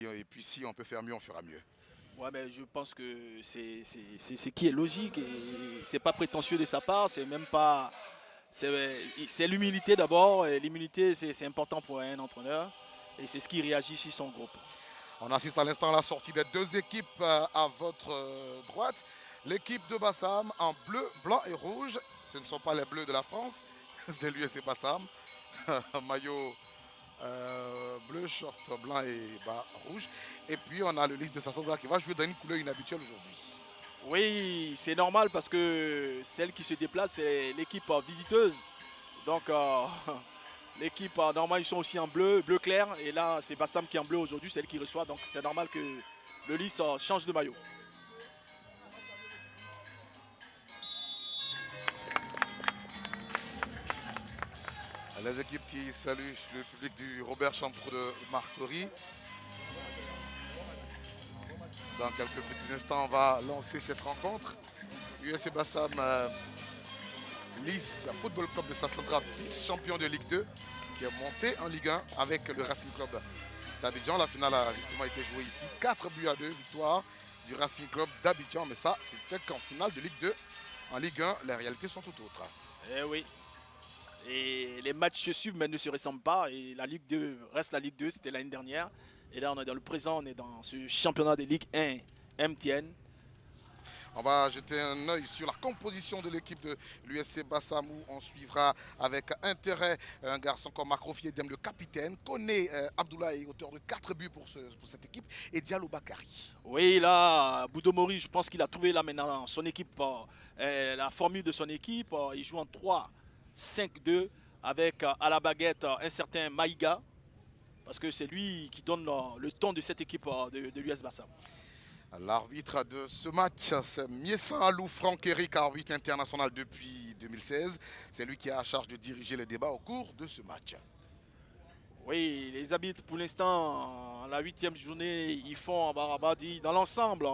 Et puis si on peut faire mieux, on fera mieux. Ouais, mais je pense que c'est ce qui est logique et c'est pas prétentieux de sa part, c'est même pas. C'est l'humilité d'abord, et l'humilité c'est important pour un entraîneur et c'est ce qui réagit sur son groupe. On assiste à l'instant à la sortie des deux équipes à votre droite. L'équipe de Bassam en bleu, blanc et rouge. Ce ne sont pas les bleus de la France, c'est l'USC Bassam. Maillot bleu, short blanc et bas rouge. Et puis on a le liste de Sassandra qui va jouer dans une couleur inhabituelle aujourd'hui. Oui, c'est normal parce que celle qui se déplace, c'est l'équipe visiteuse. Donc, l'équipe, normalement, ils sont aussi en bleu, bleu clair. Et là, c'est Bassam qui est en bleu aujourd'hui, c'est elle qui reçoit. Donc, c'est normal que le lys change de maillot. Les équipes qui saluent le public du Robert Champrou de Marcory. Dans quelques petits instants, on va lancer cette rencontre. USC Bassam, Lys Football Club de Sassandra, vice-champion de Ligue 2, qui est monté en Ligue 1 avec le Racing Club d'Abidjan. La finale a justement été jouée ici. 4-2, victoire du Racing Club d'Abidjan. Mais ça, c'était qu'en finale de Ligue 2. En Ligue 1, les réalités sont tout autres. Eh oui. Et les matchs se suivent mais ne se ressemblent pas. Et la Ligue 2 reste la Ligue 2, c'était l'année dernière. Et là, on est dans le présent, on est dans ce championnat de Ligue 1 MTN. On va jeter un œil sur la composition de l'équipe de l'USC Bassam où on suivra avec intérêt un garçon comme Makrofi Edem, le capitaine. Koné Abdoulaye, auteur de 4 buts pour cette équipe. Et Diallo Bakari. Oui, là, Boudomori, je pense qu'il a trouvé là maintenant son équipe, la formule de son équipe. Il joue en 3-5-2 avec à la baguette un certain Maïga. Parce que c'est lui qui donne le ton de cette équipe de l'US Bassam. L'arbitre de ce match, c'est Miessan Alou Franck-Éric, arbitre international depuis 2016. C'est lui qui a à charge de diriger les débats au cours de ce match. Oui, les arbitres, pour l'instant, la 8e journée, ils font Barabadi dans l'ensemble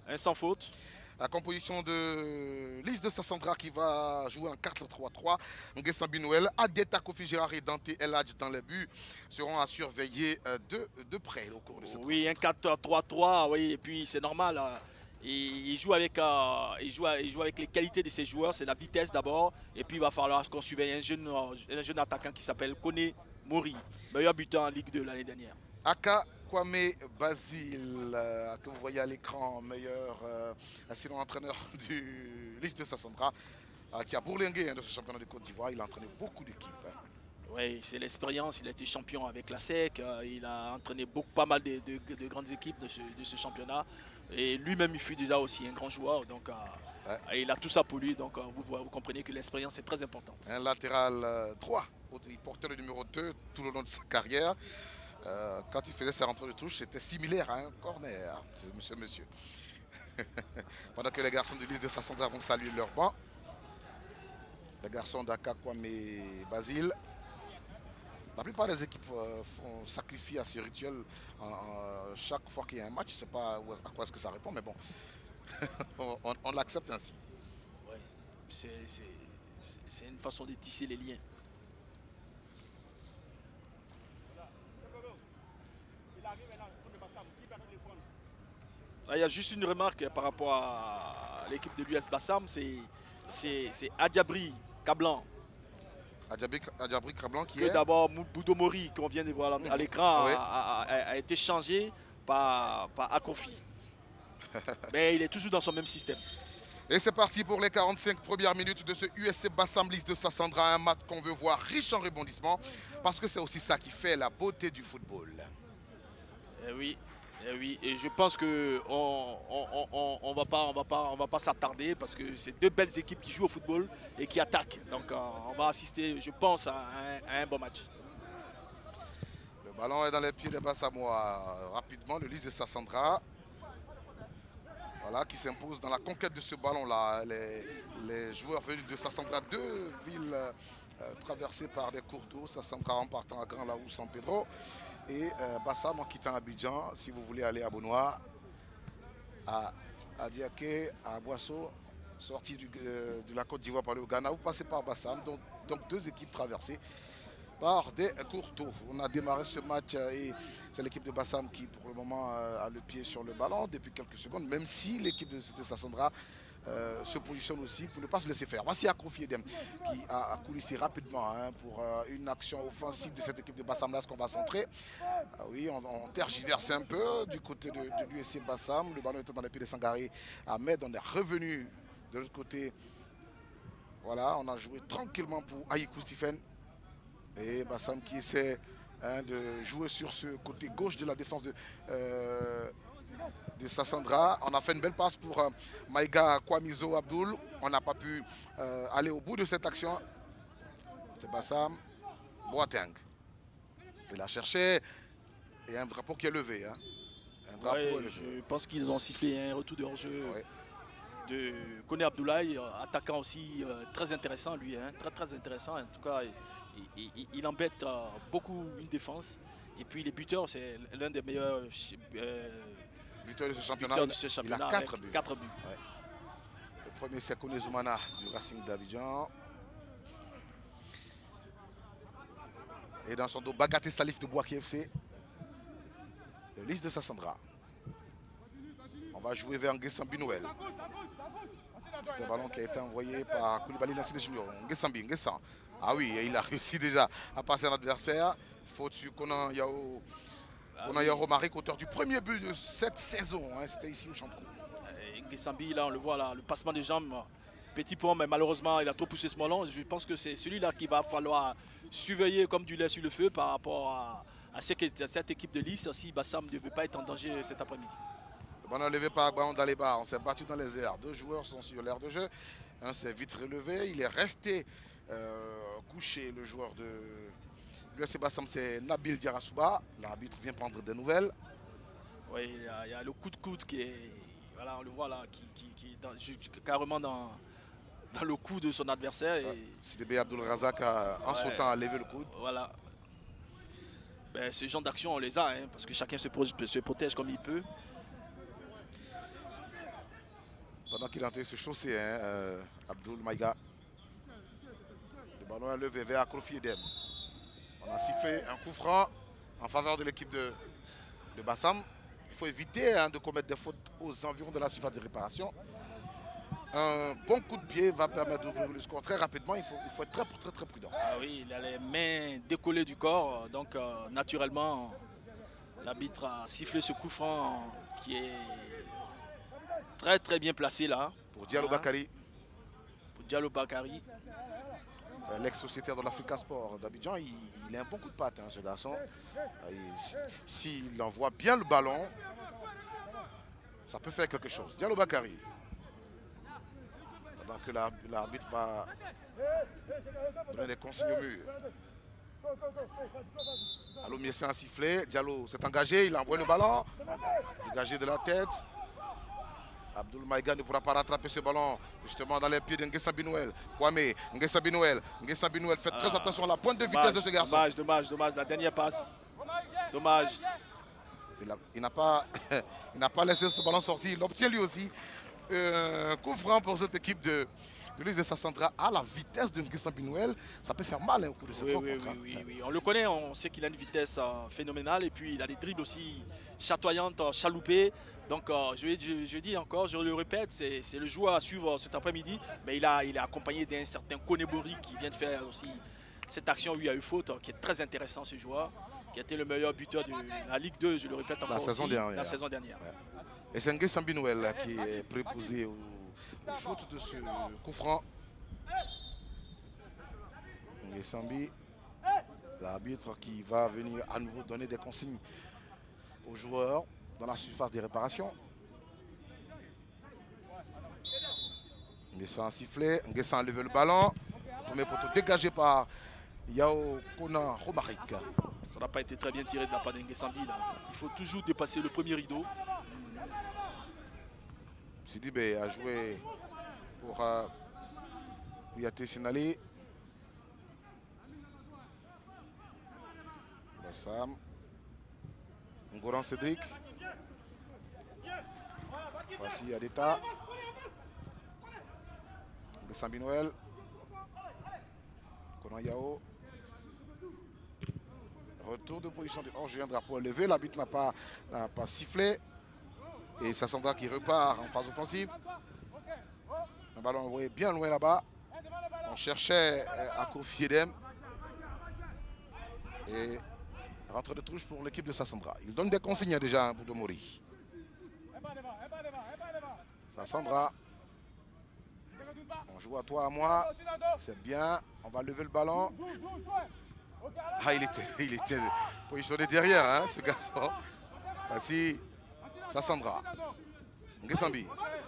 un sans faute. La composition de Lys de Sassandra qui va jouer en 4-3-3. Nguessan Binouel, Adeta Kofi Gérard et Dante El Hadj dans les buts seront à surveiller de près au cours de cette Oui, un rencontre. 4-3-3, oui, et puis c'est normal. Il joue avec, il joue avec les qualités de ses joueurs, c'est la vitesse d'abord, et puis il va falloir qu'on surveille un jeune attaquant qui s'appelle Koné Mori, meilleur buteur en Ligue 2 l'année dernière. Aka Kwame Basile, que vous voyez à l'écran, meilleur assistant entraîneur du Lys de Sassandra, qui a bourlingué de ce championnat de Côte d'Ivoire. Il a entraîné beaucoup d'équipes. Oui, c'est l'expérience. Il a été champion avec la SEC. Il a entraîné pas mal de grandes équipes de ce championnat. Et lui-même, il fut déjà aussi un grand joueur. Donc, Ouais. il a tout ça pour lui. Donc, vous comprenez que l'expérience est très importante. Un latéral droit. Il portait le numéro 2 tout le long de sa carrière. Quand il faisait ses rentrées de touche, c'était similaire à un corner, monsieur. Pendant que les garçons du Lys de Sassandra vont saluer leur banc. Les garçons d'Aka Kwame Basile. La plupart des équipes font sacrifier à ce rituel chaque fois qu'il y a un match. Je ne sais pas à quoi est-ce que ça répond, mais bon, on l'accepte ainsi. Ouais. C'est une façon de tisser les liens. Là, il y a juste une remarque par rapport à l'équipe de l'US Bassam. C'est Adjabri Kablan. Adjabri Krablan qui Que est. d'abord Boudomori, qu'on vient de voir à l'écran, Oui. a été changé par Akofi. Mais il est toujours dans son même système. Et c'est parti pour les 45 premières minutes de ce USC Bassam Lys de Sassandra. Un match qu'on veut voir riche en rebondissements parce que c'est aussi ça qui fait la beauté du football. Eh oui, eh oui. Et je pense que on va pas s'attarder parce que c'est deux belles équipes qui jouent au football et qui attaquent. Donc on va assister, je pense, à un bon match. Le ballon est dans les pieds des Bassamois. Rapidement, le Lys de Sassandra. Voilà, qui s'impose dans la conquête de ce ballon-là. Les joueurs venus de Sassandra, deux villes traversées par des cours d'eau. Sassandra en partant à Grand Laou, San Pedro. Et Bassam en quittant Abidjan, si vous voulez aller à Bonois, à Diaké, à Boisseau, sortie de la Côte d'Ivoire par le Ghana, vous passez par Bassam. Donc deux équipes traversées. par des Courteaux. On a démarré ce match et c'est l'équipe de Bassam qui pour le moment a le pied sur le ballon depuis quelques secondes, même si l'équipe de Sassandra se positionne aussi pour ne pas se laisser faire. Voici Akrofi Edem qui a coulissé rapidement pour une action offensive de cette équipe de Bassam là, ce qu'on va centrer. Oui, on tergiverse un peu du côté de l'USC Bassam. Le ballon était dans les pieds de Sangaré Ahmed. On est revenu de l'autre côté. Voilà, on a joué tranquillement pour Aïkou Stephen. Et Bassam qui essaie de jouer sur ce côté gauche de la défense de Sassandra. On a fait une belle passe pour Maïga Kwamizo Abdul. On n'a pas pu aller au bout de cette action. C'est Bassam Boateng. Il a cherché et un drapeau qui est levé. Un drapeau est levé. Je pense qu'ils ont sifflé un retour de hors-jeu de Kone Abdoulaye, attaquant aussi très intéressant lui, très intéressant. En tout cas, il embête beaucoup une défense. Et puis les buteurs, c'est l'un des meilleurs buteur de ce championnat. Il a 4 buts. 4 buts. Ouais. Le premier, c'est Kone Zoumana du Racing d'Abidjan. Et dans son dos, Bagaté Salif de Bouaki FC. Le liste de Sassandra. On va jouer vers Nguessambi Noël. C'est un ballon qui a été envoyé par Koulibaly Lancé Junior. Nguessambi. Ah oui, il a réussi déjà à passer un adversaire. Faute sur Konan Yao Romaric, auteur du premier but de cette saison. C'était ici au Champrou. Nguessambi, là, on le voit, là, le passement des jambes. Petit point, mais malheureusement, il a trop poussé ce ballon. Je pense que c'est celui-là qu'il va falloir surveiller comme du lait sur le feu par rapport à cette équipe de Lys. Si Bassam ne veut pas être en danger cet après-midi. Le ballon levé par Baon Daliba. On s'est battu dans les airs. 2 joueurs sont sur l'air de jeu. Un s'est vite relevé. Il est resté couché, le joueur de l'USC Bassam, c'est Nabil Diarasouba. L'arbitre vient prendre des nouvelles. Oui, il y a le coup de coude qui est. Voilà, on le voit là, qui est carrément dans le cou de son adversaire. Sidibé Abdul Razak a en sautant à lever le coude. Voilà. Ben, ce genre d'action, on les a, parce que chacun se protège comme il peut. Pendant qu'il est en train de se chausser, Abdul Maïga. Le ballon est levé vers Akrofi Edem. On a sifflé un coup franc en faveur de l'équipe de Bassam. Il faut éviter de commettre des fautes aux environs de la surface de réparation. Un bon coup de pied va permettre d'ouvrir le score très rapidement. Il faut être très prudent. Ah oui, il a les mains décollées du corps. Donc naturellement, l'arbitre a sifflé ce coup franc qui est très bien placé là. Pour Diallo Bakari. Pour Diallo Bakari. L'ex-sociétaire de l'Africa Sport d'Abidjan, il a un bon coup de patte, ce garçon. S'il envoie bien le ballon, ça peut faire quelque chose. Diallo Bakari. Pendant que l'arbitre va donner des consignes au mur. Allo Miessin a sifflé. Diallo s'est engagé, il envoie le ballon. Dégagé de la tête. Abdul Maïga ne pourra pas rattraper ce ballon justement dans les pieds de Nguessambi Noël. Kwame, Nguessambi Noël. Faites très attention à la pointe de vitesse de ce garçon. Dommage, la dernière passe. Dommage. Il n'a pas laissé ce ballon sortir. Il obtient lui aussi un coup franc pour cette équipe de Lys de Sassandra à la vitesse de Nguessambi Noël. Ça peut faire mal au cours de cette rencontre. Oui. On le connaît, on sait qu'il a une vitesse phénoménale et puis il a des dribbles aussi chatoyantes, chaloupées. Donc je dis encore, je le répète, c'est le joueur à suivre cet après-midi. Mais il est accompagné d'un certain Konebori qui vient de faire aussi cette action où il y a eu faute, qui est très intéressant ce joueur, qui a été le meilleur buteur de la Ligue 2, je le répète encore la saison dernière. Ouais. Et c'est Nguessambi Noël qui est préposé au shoot de ce coup franc. Nguessambi, l'arbitre qui va venir à nouveau donner des consignes aux joueurs dans la surface des réparations. Nguessan a sifflé, Nguessan a levé le ballon. Premier poteau dégagé par Yao Konan Romaric. Ça n'a pas été très bien tiré de la part d'Nguessambi. Il faut toujours dépasser le premier rideau. Sidibé a joué pour Ouyaté Sinali. Bassam. Ngoran Cédric. Voici Adeta. Nguessambi Noël. Konan Yao. Retour de position de hors-jeu, un drapeau élevé. L'arbitre n'a pas sifflé. Et Sassandra qui repart en phase offensive. Un ballon envoyé bien loin là-bas. On cherchait à Kofi Edem. Et rentre de touche pour l'équipe de Sassandra. Il donne des consignes déjà à Boudomori. Sassandra. On joue à toi, à moi. C'est bien. On va lever le ballon. Ah, il était positionné derrière, hein, ce garçon. Voici Sassandra. Nguessambi.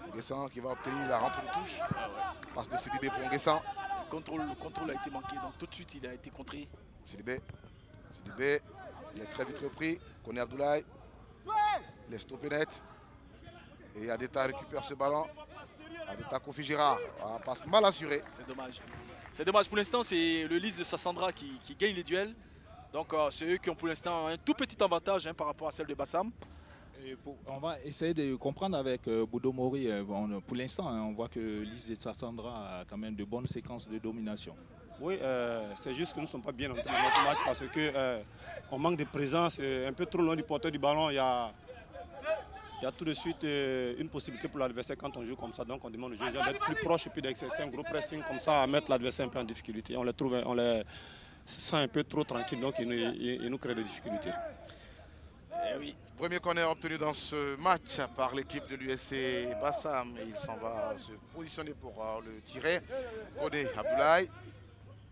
Nguessan qui va obtenir la rentre de touche. Passe de Sidibé pour Nguessan. Le contrôle a été manqué, donc tout de suite il a été contré. Sidibé, il est très vite repris. Kone Abdoulaye, il est stoppé net. Et Adeta récupère ce ballon. Adeta Kofi Girard passe mal assuré. C'est dommage. C'est dommage. Pour l'instant, c'est le Lys de Sassandra qui gagne les duels. Donc c'est eux qui ont pour l'instant un tout petit avantage par rapport à celle de Bassam. On va essayer de comprendre avec Boudomori. Pour l'instant, on voit que Lys de Sassandra a quand même de bonnes séquences de domination. Oui, c'est juste que nous ne sommes pas bien entrés dans notre match parce qu'on manque de présence. Un peu trop loin du porteur du ballon, il y a tout de suite une possibilité pour l'adversaire quand on joue comme ça. Donc on demande aux joueurs d'être plus proches et puis d'exercer un gros pressing comme ça, à mettre l'adversaire un peu en difficulté. On les sent un peu trop tranquilles, donc ils nous créent des difficultés. Eh oui. Premier corner obtenu dans ce match par l'équipe de l'USC Bassam. Il s'en va se positionner pour le tirer. Kone Abdoulaye.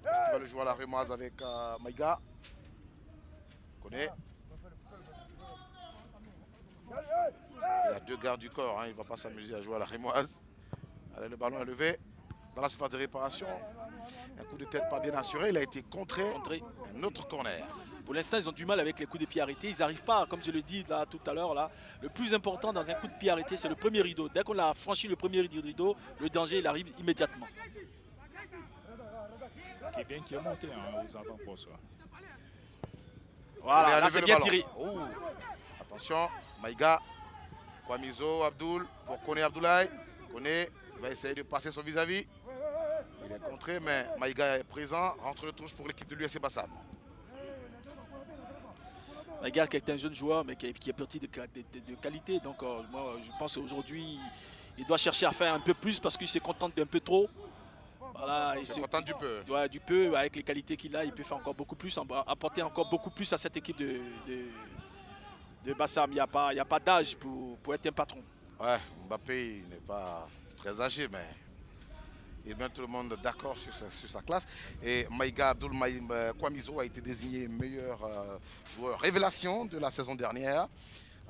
Est-ce qu'il va le jouer à la remoise avec Maïga? Kone. Il y a deux gardes du corps, hein. Il ne va pas s'amuser à jouer à la rémoise. Allez, le ballon est levé dans la surface de réparation. Un coup de tête pas bien assuré, il a été contré. Un autre corner. Pour l'instant, ils ont du mal avec les coups de pied arrêtés. Ils n'arrivent pas, comme je le dis là tout à l'heure, là. Le plus important dans un coup de pied arrêté, c'est le premier rideau. Dès qu'on a franchi le premier rideau, le danger il arrive immédiatement. Quelqu'un qui est monté aux avant-postes. Voilà, là c'est bien tiré. Oh. Attention, Maïga, Kwamizo, Abdoul pour Kone Abdoulaye. Kone va essayer de passer son vis-à-vis. Il est contré, mais Maïga est présent. Rentre de touche pour l'équipe de l'USC Bassam. Maïga qui est un jeune joueur, mais qui est petit de qualité. Donc moi, je pense qu'aujourd'hui, il doit chercher à faire un peu plus parce qu'il se contente d'un peu trop. Voilà, il se contente du peu. Ouais, du peu, avec les qualités qu'il a, il peut faire encore beaucoup plus, apporter encore beaucoup plus à cette équipe de Bassam. Il n'y a pas d'âge pour être un patron. Ouais, Mbappé n'est pas très âgé, mais il met tout le monde d'accord sur sa classe. Et Maïga Abdoul Kwamizo a été désigné meilleur joueur révélation de la saison dernière,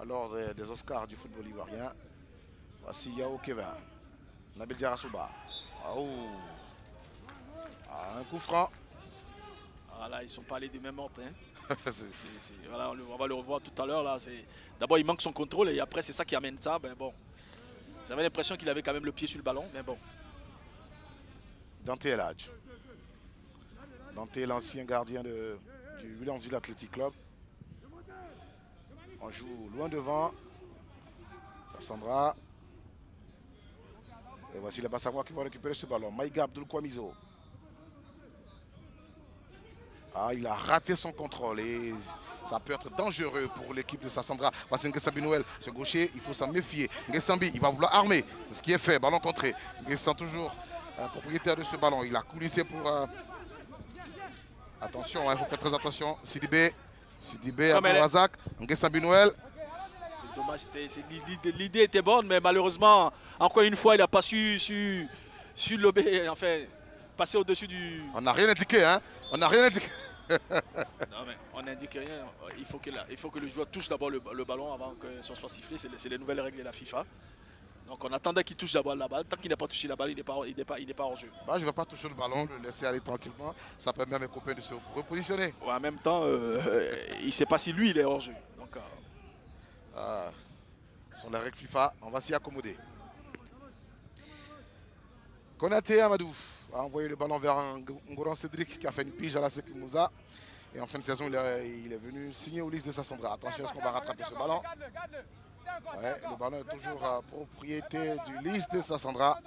lors des Oscars du football ivoirien. Voici Yao Kevin, Nabil Diarasouba. Un coup franc. Voilà, ils ne sont pas allés du même ordre. Hein. Voilà, on va le revoir tout à l'heure. D'abord, il manque son contrôle et après, c'est ça qui amène ça. Ben bon, j'avais l'impression qu'il avait quand même le pied sur le ballon, mais bon. Dante Eladj. Dante, l'ancien gardien du Williamsville Athletic Club. On joue loin devant. Sassandra. Et voici les Bassamois qui vont récupérer ce ballon. Maïga Abdoul Kwamizo. Il a raté son contrôle et ça peut être dangereux pour l'équipe de Sassandra. Voici Nguessambi Noël, ce gaucher, il faut s'en méfier. Nguessambi, il va vouloir armer. C'est ce qui est fait. Ballon contré. Nguessan toujours propriétaire de ce ballon. Il a coulissé pour... Attention, il faut faire très attention. Sidibé, Abourazak, Nguessambi Noël. C'est dommage, l'idée était bonne, mais malheureusement, encore une fois, il n'a pas su lober, enfin, passer au-dessus du... On n'a rien indiqué, hein. On n'a rien indiqué. Non, mais on n'indique rien. Il faut que le joueur touche d'abord le ballon avant que ça soit sifflé. C'est les nouvelles règles de la FIFA. Donc on attendait qu'il touche d'abord la balle. Tant qu'il n'a pas touché la balle, il n'est pas hors jeu. Je ne vais pas toucher le ballon, le laisser aller tranquillement. Ça permet à mes copains de se repositionner. Ouais, en même temps, il ne sait pas si lui, il est hors jeu. Donc, ce sont les règles FIFA. On va s'y accommoder. Konaté Amadou a envoyé le ballon vers Ngoran Cédric qui a fait une pige à la Sekou Moussa. Et en fin de saison, il est venu signer au Lys de Sassandra. Attention, est-ce qu'on va rattraper ce ballon? Ouais, le ballon est toujours à propriété du Lys de Sassandra.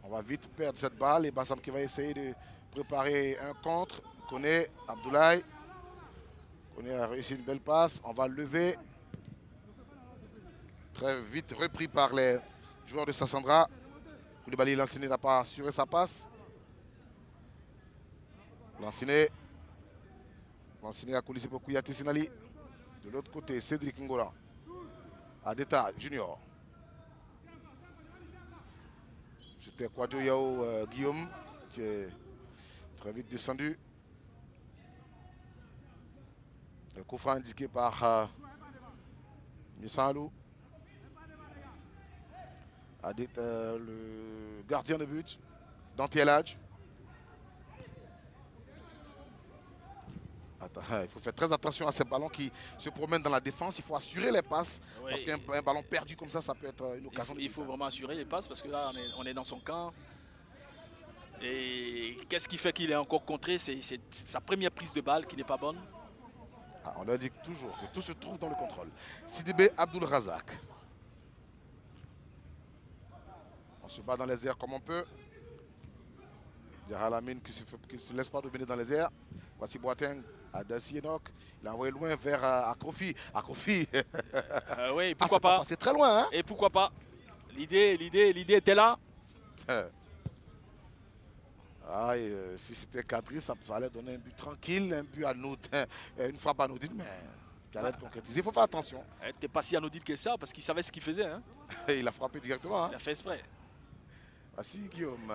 On va vite perdre cette balle. Et Bassam qui va essayer de préparer un contre. Koné, Abdoulaye. Koné a réussi une belle passe. On va lever. Très vite repris par les joueurs de Sassandra. Koulibaly Lanciné n'a pas assuré sa passe. Lanciné a coulissé pour Kouyaté Sinali. De l'autre côté, Cédric Ngora. Adeta Junior. C'était Kwadjo Yao Guillaume qui est très vite descendu. Le coup franc indiqué par Nissan le gardien de but, Dante Eladj. Il faut faire très attention à ces ballons qui se promènent dans la défense. Il faut assurer les passes. Oui. Parce qu'un ballon perdu comme ça peut être une occasion. Il faut vraiment assurer les passes parce que là, on est dans son camp. Et qu'est-ce qui fait qu'il est encore contré? C'est sa première prise de balle qui n'est pas bonne. On leur dit toujours que tout se trouve dans le contrôle. Sidibé Abdul Razak. On se bat dans les airs comme on peut. Diaralamine qui ne se laisse pas dominer dans les airs. Voici Boateng à Dassi Enoch. Il a envoyé loin vers Akrofi. Akrofi. Oui, pourquoi pas. C'est très loin. Hein? Et pourquoi pas. L'idée était là. Si c'était Kadri, ça allait donner un but tranquille, un but anodin, une frappe anodine, mais qui allait être concrétisée. Il faut faire attention. Elle n'était pas si anodine que ça parce qu'il savait ce qu'il faisait. Hein? Il a frappé directement. Hein? Il a fait exprès. Voici Guillaume.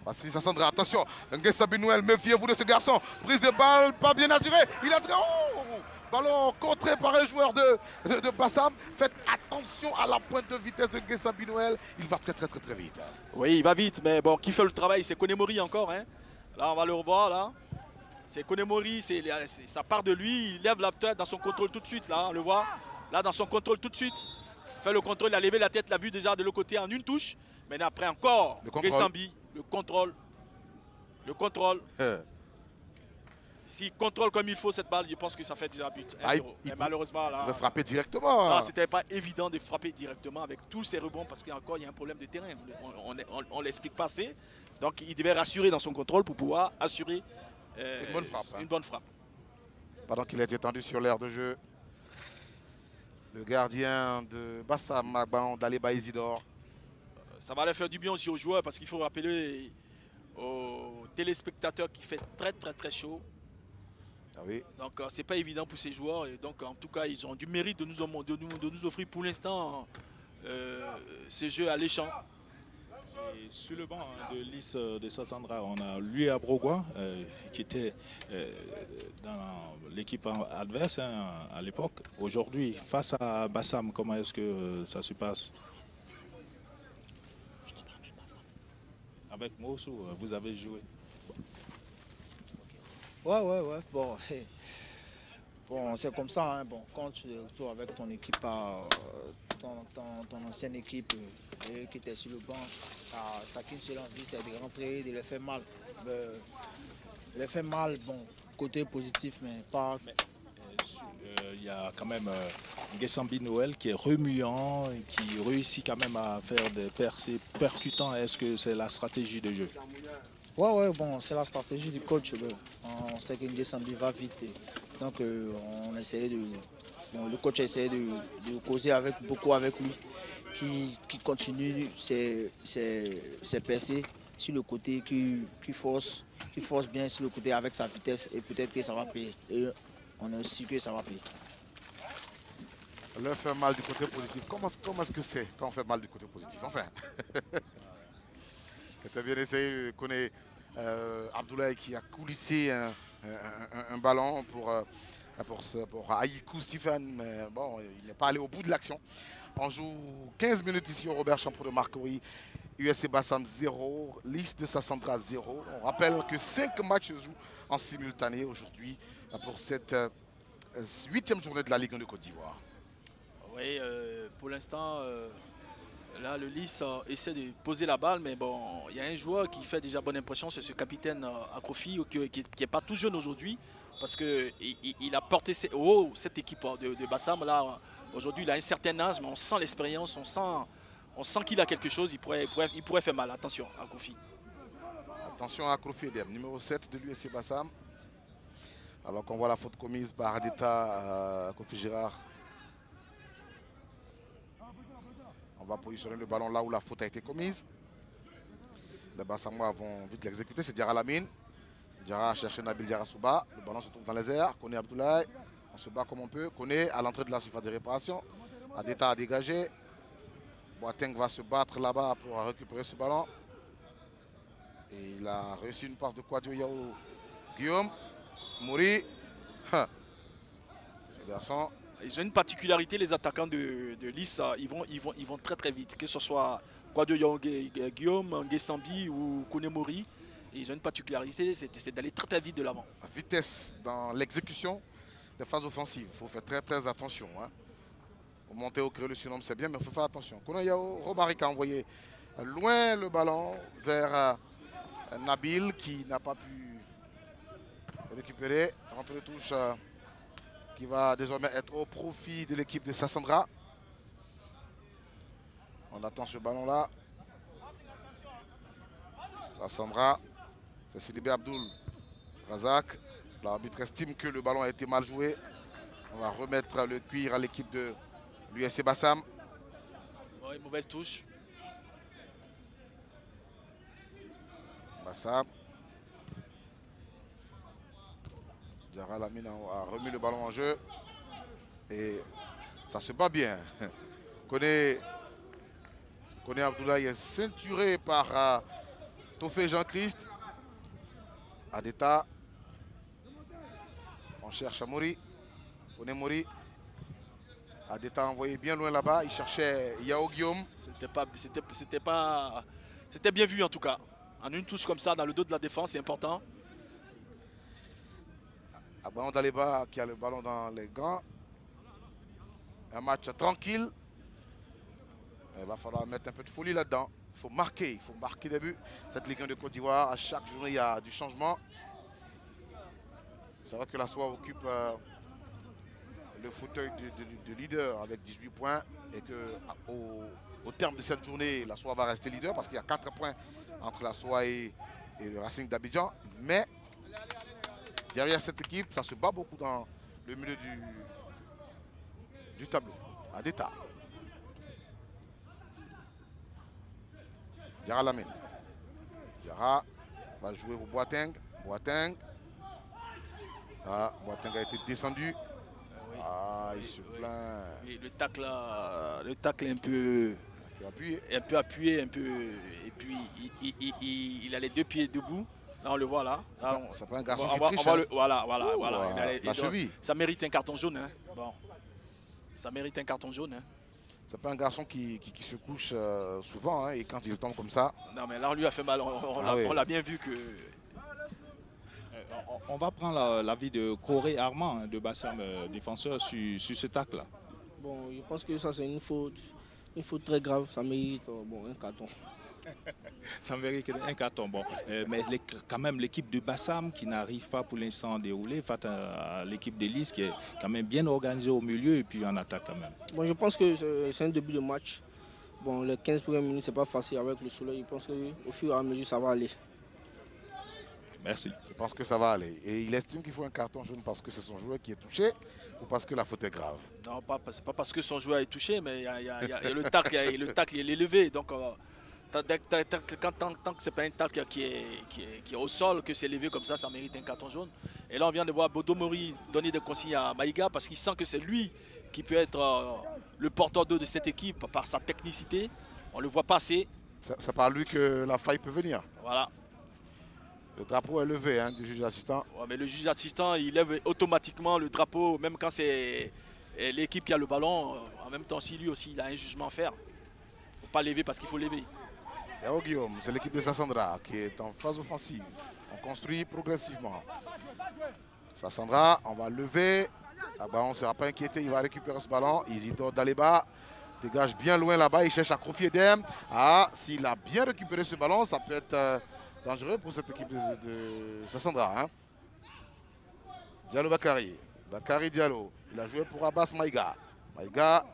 Voici Sassandra. Attention, Nguessa Binouel, méfiez-vous de ce garçon. Prise de balle, pas bien assurée. Il a tiré. Oh, ballon contré par un joueur de Bassam. Faites attention à la pointe de vitesse de Nguessa Binouel. Il va très vite. Oui, il va vite, mais bon, qui fait le travail, c'est Konemori encore. Hein. Là, on va le revoir. Là. C'est Konemori, ça part de lui. Il lève la tête dans son contrôle tout de suite. Là, on le voit. Là, dans son contrôle tout de suite. Il fait le contrôle, il a levé la tête, l'a vu déjà de l'autre côté en une touche. Mais après encore, Gessambi, le contrôle. S'il contrôle comme il faut cette balle, je pense que ça fait déjà but. Mais malheureusement, là, il veut frapper directement. Là, c'était pas évident de frapper directement avec tous ces rebonds parce qu'il y a un problème de terrain. On l'explique pas assez. Donc, il devait rassurer dans son contrôle pour pouvoir assurer une bonne frappe. Pendant qu'il est étendu sur l'aire de jeu, le gardien de Bassam Magban, Daliba Isidore. Ça va aller faire du bien aussi aux joueurs parce qu'il faut rappeler aux téléspectateurs qu'il fait très chaud. Ah oui. Donc c'est pas évident pour ces joueurs et donc en tout cas ils ont du mérite de nous offrir pour l'instant ce jeu alléchant. Et sur le banc de Lys de Sassandra, on a Louis Abrogua qui était dans l'équipe adverse à l'époque. Aujourd'hui, face à Bassam, comment est-ce que ça se passe? Avec Moussou, vous avez joué. Ouais. Bon, c'est comme ça. Hein. Bon, quand tu retournes avec ton équipe, ton ancienne équipe qui était sur le banc, t'as qu'une seule envie, c'est de rentrer, de les faire mal. Les faire mal, bon, côté positif, mais pas. Il y a quand même Nguessambi Noël qui est remuant et qui réussit quand même à faire des percées percutants. Est-ce que c'est la stratégie de jeu? Ouais, bon, c'est la stratégie du coach. On sait que Nguessambi va vite. Donc, on essaie le coach a essayé de causer beaucoup avec lui, qui continue ses percées sur le côté, qui force bien sur le côté avec sa vitesse et peut-être que ça va payer. Et on est aussi que ça va payer. Leur faire mal du côté positif. Comment est-ce que c'est quand on fait mal du côté positif? Enfin, c'était bien essayé. Je connais Abdoulaye qui a coulissé un ballon pour Aïkou Stephen, mais bon, il n'est pas allé au bout de l'action. On joue 15 minutes ici au Robert Champrou de Marcory. USC Bassam 0, Lys de Sassandra 0. On rappelle que 5 matchs se jouent en simultané aujourd'hui pour cette 8e journée de la Ligue 1 de Côte d'Ivoire. Oui, pour l'instant, là, le Lys essaie de poser la balle, mais bon, il y a un joueur qui fait déjà bonne impression, c'est ce capitaine Akrofi, qui n'est pas tout jeune aujourd'hui, parce qu'il a porté cette équipe de Bassam. Là, aujourd'hui, il a un certain âge, mais on sent l'expérience, on sent qu'il a quelque chose, il pourrait faire mal. Attention, Akrofi. Attention à Akrofi, numéro 7 de l'USC Bassam. Alors qu'on voit la faute commise par Adeta Kofi Girard. On va positionner le ballon là où la faute a été commise. Les Bassamois vont vite l'exécuter. C'est Diarra Lamine. Diarra a cherché Nabil Diarra Souba. Le ballon se trouve dans les airs. Koné Abdoulaye. On se bat comme on peut. Koné à l'entrée de la surface de réparation. Adeta a dégagé. Boateng va se battre là-bas pour récupérer ce ballon. Et il a réussi une passe de Kouadio Yao Guillaume. Mouri. Ce garçon. Ils ont une particularité, les attaquants de Lys, ils vont très très vite. Que ce soit Kouadio Yao Guillaume, Ngesambi ou Koné Mori. Ils ont une particularité, c'est d'aller très très vite de l'avant. La vitesse dans l'exécution des phases offensives. Il faut faire très très attention. Pour monter au créer le surnom, c'est bien, mais il faut faire attention. Koné Yao Romaric a envoyé loin le ballon vers Nabil qui n'a pas pu récupérer. Rentre de touche qui va désormais être au profit de l'équipe de Sassandra. On attend ce ballon là. Sassandra, c'est Sidibé Abdul Razak. L'arbitre estime que le ballon a été mal joué. On va remettre le cuir à l'équipe de l'USC Bassam. Oui, mauvaise touche. Bassam. Diarra Lamine a remis le ballon en jeu. Et ça se bat bien. Koné Abdoulaye est ceinturé par Tofé Jean-Christ. Adeta. On cherche à Mori. Koné Mori. Adeta envoyé bien loin là-bas. Il cherchait Yao Guillaume. C'était bien vu en tout cas. En une touche comme ça dans le dos de la défense, c'est important. Ballon d'Aleba qui a le ballon dans les gants. Un match tranquille. Il va falloir mettre un peu de folie là-dedans. Il faut marquer des buts. Cette Ligue 1 de Côte d'Ivoire, à chaque journée, il y a du changement. C'est vrai que la SOA occupe le fauteuil de leader avec 18 points. Et qu'au terme de cette journée, la SOA va rester leader parce qu'il y a 4 points entre la SOA et le Racing d'Abidjan. Mais derrière cette équipe, ça se bat beaucoup dans le milieu du tableau. Adeta. Diarra Lamine. Diarra va jouer pour Boateng. Boateng. Boateng a été descendu. Oui. Il se plaint. Oui, le tacle est un peu appuyé. Et puis il a les deux pieds debout. Là, on le voit là. C'est pas un garçon qui triche. Voilà. La cheville. Ça mérite un carton jaune. Bon. Ça mérite un carton jaune. C'est pas un garçon qui se couche souvent. Et quand il tombe comme ça. Non, mais là, on lui a fait mal. On l'a bien vu que. On va prendre l'avis de Coré Armand, de Bassam, défenseur, sur ce tacle-là. Bon, je pense que ça, c'est une faute très grave. Ça mérite un carton. Ça mérite un carton. Bon. Mais quand même, l'équipe de Bassam qui n'arrive pas pour l'instant à dérouler face à l'équipe de Lys qui est quand même bien organisée au milieu et puis en attaque quand même. Bon, je pense que c'est un début de match. Bon, les 15 premières minutes, c'est pas facile avec le soleil. Je pense qu'au fur et à mesure, ça va aller. Merci. Je pense que ça va aller. Et il estime qu'il faut un carton jaune parce que c'est son joueur qui est touché ou parce que la faute est grave. Non, c'est pas parce que son joueur est touché, mais il y a le tacle, le tacle il est élevé. Donc, tant que c'est pas un tacle qui est au sol, que c'est élevé comme ça mérite un carton jaune. Et là, on vient de voir Bodo Mori donner des consignes à Maïga parce qu'il sent que c'est lui qui peut être le porteur d'eau de cette équipe par sa technicité. On le voit passer. C'est par lui que la faille peut venir. Voilà. Le drapeau est levé du juge assistant. Ouais, mais le juge assistant, il lève automatiquement le drapeau, même quand c'est l'équipe qui a le ballon. En même temps, si lui aussi, il a un jugement à faire. Il ne faut pas lever parce qu'il faut lever. Yao Guillaume, c'est l'équipe de Sassandra qui est en phase offensive. On construit progressivement. Sassandra, on va lever. On ne sera pas inquiété, il va récupérer ce ballon. Isidore Daleba dégage bien loin là-bas, il cherche à Kofi Edem. S'il a bien récupéré ce ballon, ça peut être dangereux pour cette équipe de Sassandra. Diallo Bakary. Bakary Diallo. Il a joué pour Abbas Maïga. Maïga,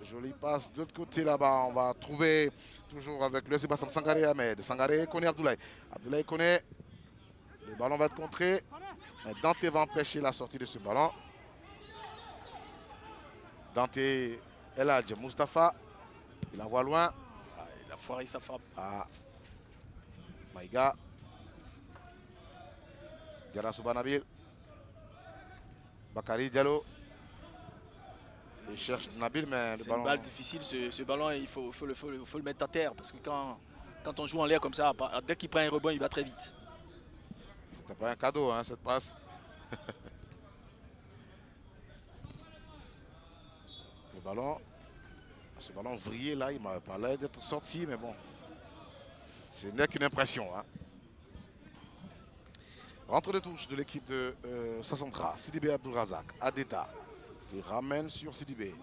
jolie passe de l'autre côté là-bas. On va trouver toujours avec le Sébastien Sangaré Ahmed. Sangaré Koné Abdoulaye. Abdoulaye Koné. Le ballon va être contré. Mais Dante va empêcher la sortie de ce ballon. Dante Eladj Mustafa. Il envoie loin. Ah, il a foiré sa frappe. Ah. Maïga. Diarra Soubanabil. Bakary Diallo. Il cherche Nabil, mais le C'est ballon. une balle difficile, ce ballon, il faut le mettre à terre. Parce que quand on joue en l'air comme ça, dès qu'il prend un rebond, il va très vite. C'était pas un cadeau, hein, cette passe. Le ballon. Ce ballon vrillé là, il m'avait pas l'air d'être sorti, mais bon. Ce n'est qu'une impression. Hein. Rentre de touche de l'équipe de Sassandra. Sidibé Abdulrazak. Adeta. Il ramène sur Sidibé.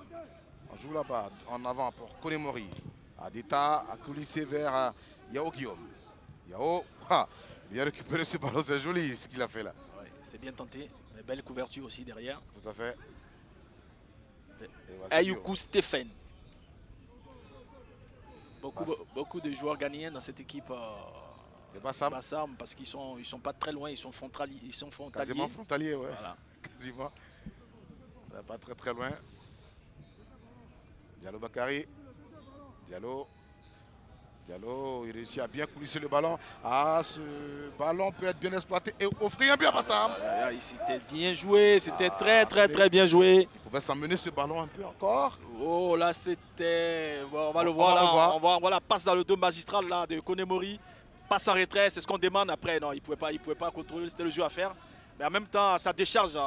On joue là-bas, en avant pour Konemori. Adeta a coulissé vers Yao Guillaume. Yao, bien récupéré ce ballon, c'est joli ce qu'il a fait là. Ouais, c'est bien tenté. Mais belle couverture aussi derrière. Tout à fait. Ayoukou Stéphane. Beaucoup de joueurs ghanéens dans cette équipe. Le Bassam. Bassam, parce qu'ils sont pas très loin, ils sont frontaliers. Quasiment frontalier, ouais. Voilà. Quasiment. Pas très très loin. Diallo Bakary. Diallo, il réussit à bien coulisser le ballon. Ah, ce ballon peut être bien exploité et offrir un but à Bassam. C'était bien joué, c'était très bien joué. Il pouvait s'emmener ce ballon un peu encore. Oh là c'était... Bon, on va le voir là, on voit la passe dans le dos magistral là, de Konemori. Passe en retrait, c'est ce qu'on demande après. Non, il pouvait pas contrôler, c'était le jeu à faire. Mais en même temps, ça décharge.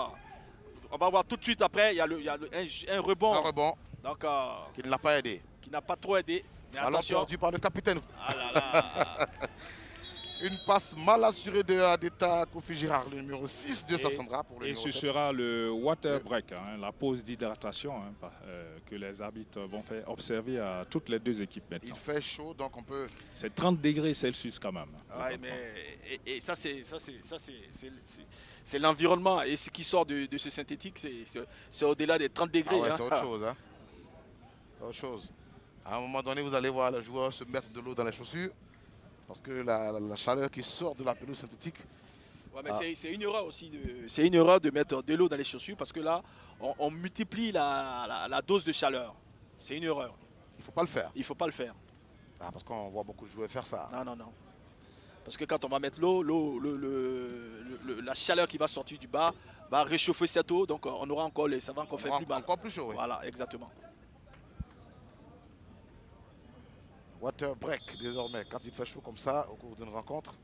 On va voir tout de suite après, il y a un rebond. Un rebond. Donc, qui ne l'a pas aidé. Qui n'a pas trop aidé. Mais ballon attention. perdu par le capitaine. Ah là là. Une passe mal assurée de Adeta Kofi Girard, le numéro 6 de Sassandra pour le et numéro ce 7. sera le water break, hein, la pause d'hydratation que les arbitres vont faire observer à toutes les deux équipes maintenant. Il fait chaud, donc on peut... C'est 30 degrés Celsius quand même. Ouais, mais et ça c'est l'environnement. Et ce qui sort de ce synthétique, c'est au-delà des 30 degrés. Ah ouais, hein. c'est autre chose. Hein. C'est autre chose. À un moment donné, vous allez voir le joueur se mettre de l'eau dans les chaussures. Parce que la chaleur qui sort de la pelouse synthétique. Ouais, mais c'est une erreur aussi. C'est une erreur de mettre de l'eau dans les chaussures parce que là, on multiplie la dose de chaleur. C'est une erreur. Il ne faut pas le faire. Il ne faut pas le faire. Ah, parce qu'on voit beaucoup de joueurs faire ça. Non. Parce que quand on va mettre l'eau, la chaleur qui va sortir du bas va réchauffer cette eau. Donc on aura encore ça va encore faire plus mal. Encore plus chaud, oui. Voilà, exactement. Water break désormais. Quand il fait chaud comme ça, au cours d'une rencontre,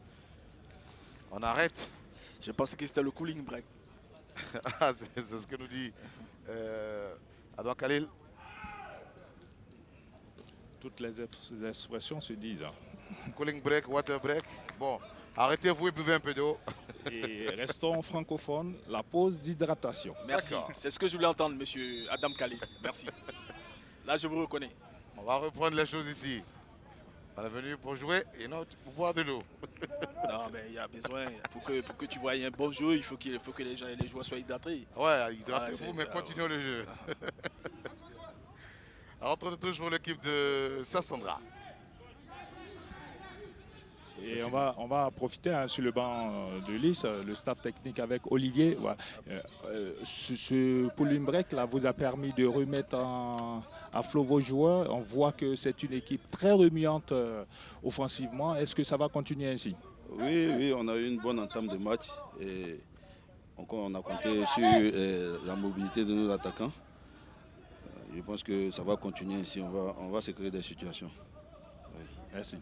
on arrête. Je pense que c'était le cooling break. C'est ce que nous dit Adouan Khalil. Toutes les expressions se disent. Cooling break, water break. Bon, arrêtez-vous et buvez un peu d'eau. Et restons francophones, la pause d'hydratation. Merci. C'est ce que je voulais entendre, monsieur Adam Khalil. Merci. Là, je vous reconnais. On va reprendre les choses ici. On est venu pour jouer et non pour boire de l'eau. Non, mais il y a besoin, pour que tu vois un bon jeu, il faut que les joueurs soient hydratés. Ouais, hydratez-vous, mais continuons le jeu. Entre de touche pour l'équipe de Sassandra. Et on va profiter sur le banc de Lys, le staff technique avec Olivier. Voilà. Ce pulling break là vous a permis de remettre à flot vos joueurs. On voit que c'est une équipe très remuante offensivement. Est-ce que ça va continuer ainsi? Oui, on a eu une bonne entame de match et on a compté sur la mobilité de nos attaquants. Je pense que ça va continuer ainsi. On va se créer des situations. Oui. Merci.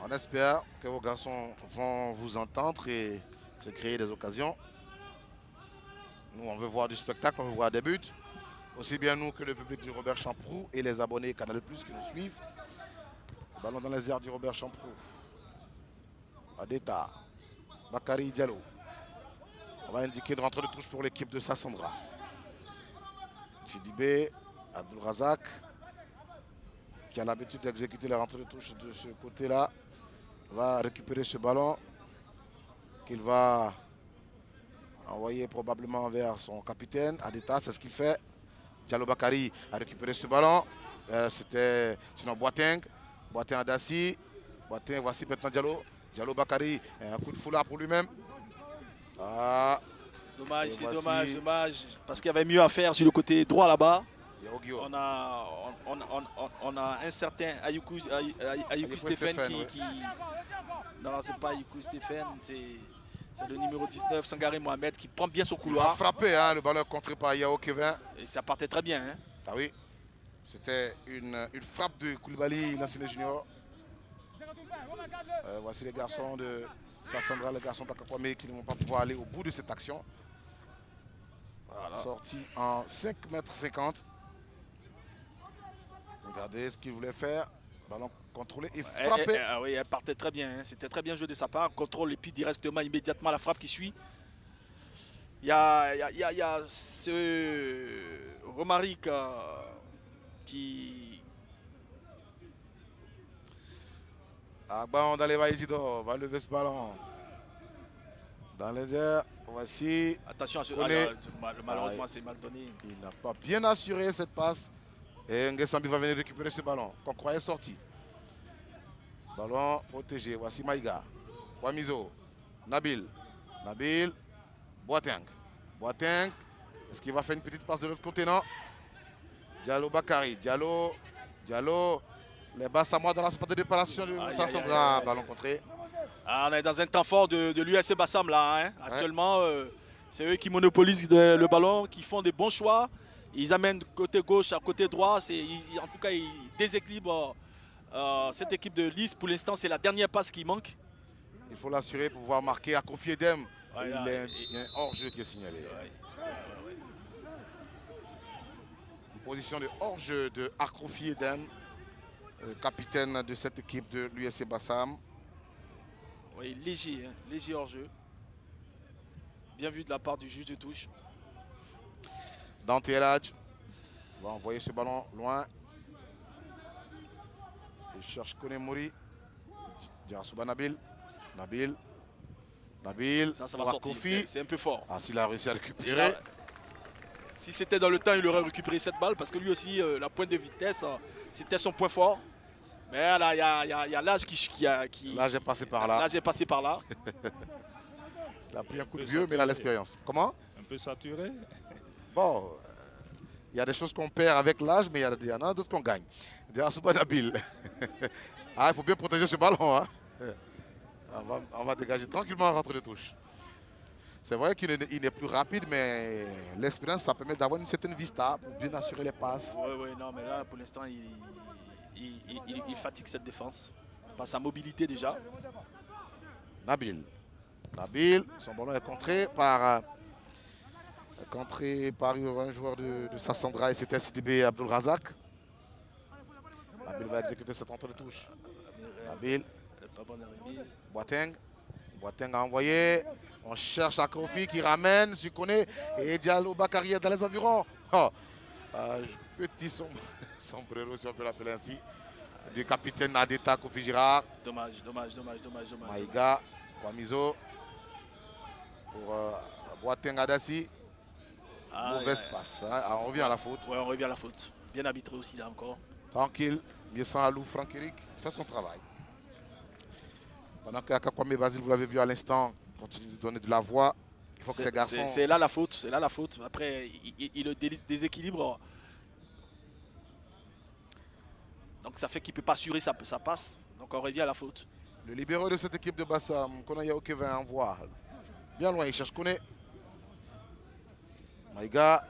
On espère que vos garçons vont vous entendre et se créer des occasions. Nous, on veut voir du spectacle, on veut voir des buts. Aussi bien nous que le public du Robert Champroux et les abonnés Canal+ qui nous suivent. Le ballon dans les airs du Robert Champroux. Adeta. Bakary Diallo. On va indiquer une rentrée de touche pour l'équipe de Sassandra. Sidibé, Abdulrazak, qui a l'habitude d'exécuter la rentrée de touche de ce côté-là, va récupérer ce ballon qu'il va envoyer probablement vers son capitaine. Adeta, c'est ce qu'il fait. Diallo Bakary a récupéré ce ballon. C'était sinon Boateng. Boateng Adassi. Boateng, voici maintenant Diallo. Diallo Bakary, un coup de foulard pour lui-même. Ah, Dommage, et c'est voici dommage. Parce qu'il y avait mieux à faire sur le côté droit là-bas. Yao Guillaume. On a un certain Ayuku Stéphane Stéphane, qui. Non, c'est pas Ayuku Stéphane, c'est le numéro 19, Sangaré Mohamed, qui prend bien son Il va couloir. frapper, hein, le ballon contré par Yao Kevin. Et ça partait très bien. Hein. Ah oui, c'était une frappe de Koulibaly, l'ancien junior. Voici les garçons de Sassandra, les garçons d'Akakwame qui ne vont pas pouvoir aller au bout de cette action. Voilà. Sorti en 5,50 m. Regardez ce qu'il voulait faire. Ballon contrôlé et frappé. Ah oui, elle partait très bien. Hein. C'était très bien joué de sa part. Contrôle et puis directement, immédiatement, la frappe qui suit. Il y a ce Romaric qui... Agba Ondaleva Isidore va lever ce ballon. Dans les airs, voici. Attention à ce... malheureusement, c'est mal donné. Il n'a pas bien assuré cette passe. Et Nguessambi va venir récupérer ce ballon qu'on croyait sorti. Ballon protégé. Voici Maïga. Wamizo. Nabil. Boateng. Est-ce qu'il va faire une petite passe de l'autre côté? Non. Diallo Bakary. Diallo. Les Bassamois dans la surface de déparation de Moussa Sandra. Ballon contré. Ah, on est dans un temps fort de l'USC Bassam là. Hein. Actuellement, c'est eux qui monopolisent le ballon, qui font des bons choix. Ils amènent côté gauche à côté droit. En tout cas, ils déséquilibrent cette équipe de Lys. Pour l'instant, c'est la dernière passe qui manque. Il faut l'assurer pour pouvoir marquer à Kofi Edem. Ouais, il y a un hors-jeu qui est signalé. Une position de hors-jeu de Kofi Edem, le capitaine de cette équipe de l'USC Bassam. Oui, léger hors-jeu. Bien vu de la part du juge de touche. Dante Eladj va envoyer ce ballon loin. Il cherche Konemori. Diarasouba Nabil. Ça va sortir. C'est un peu fort. Ah, s'il a réussi à récupérer. Si c'était dans le temps, il aurait récupéré cette balle parce que lui aussi, la pointe de vitesse, c'était son point fort. Mais là, il y a l'âge qui L'âge est passé par là. L'âge est passé par là. Il a pris un coup de vieux, mais il a l'expérience. Comment? Un peu saturé. Bon, il y a des choses qu'on perd avec l'âge, mais il y en a d'autres qu'on gagne. Diarasouba Nabil. Ah, il faut bien protéger ce ballon. Hein. On va dégager tranquillement un rentre de touche. C'est vrai qu'il n'est plus rapide, mais l'expérience, ça permet d'avoir une certaine vista pour bien assurer les passes. Oui, non, mais là, pour l'instant, il fatigue cette défense. Par sa mobilité déjà. Nabil, son ballon est contré par un joueur de Sassandra et c'était SDB Abdul Razak. Nabil va exécuter cette rentre de touche. Nabil. Boateng a envoyé. On cherche à Kofi qui ramène, Sukone et Diallo Bakary dans les environs. Oh. Petit sombrero, si on peut l'appeler ainsi, du capitaine Adeta Kofi Girard. Dommage. Maïga, Wamizo pour Boateng Adassi. Mauvaise passe. Hein. On revient à la faute. Ouais, on revient à la faute. Bien arbitré aussi là encore. Tranquille. Miessan Alou, Franck Eric fait son travail. Pendant que Akakwame Basile, vous l'avez vu à l'instant, continue de donner de la voix. Il faut que ces garçons... C'est là la faute. Après, il le déséquilibre. Donc ça fait qu'il ne peut pas assurer sa passe. Donc on revient à la faute. Le libéraux de cette équipe de Bassam, Kona Yao Kevin envoie. Bien loin, il cherche Kone. Maïga.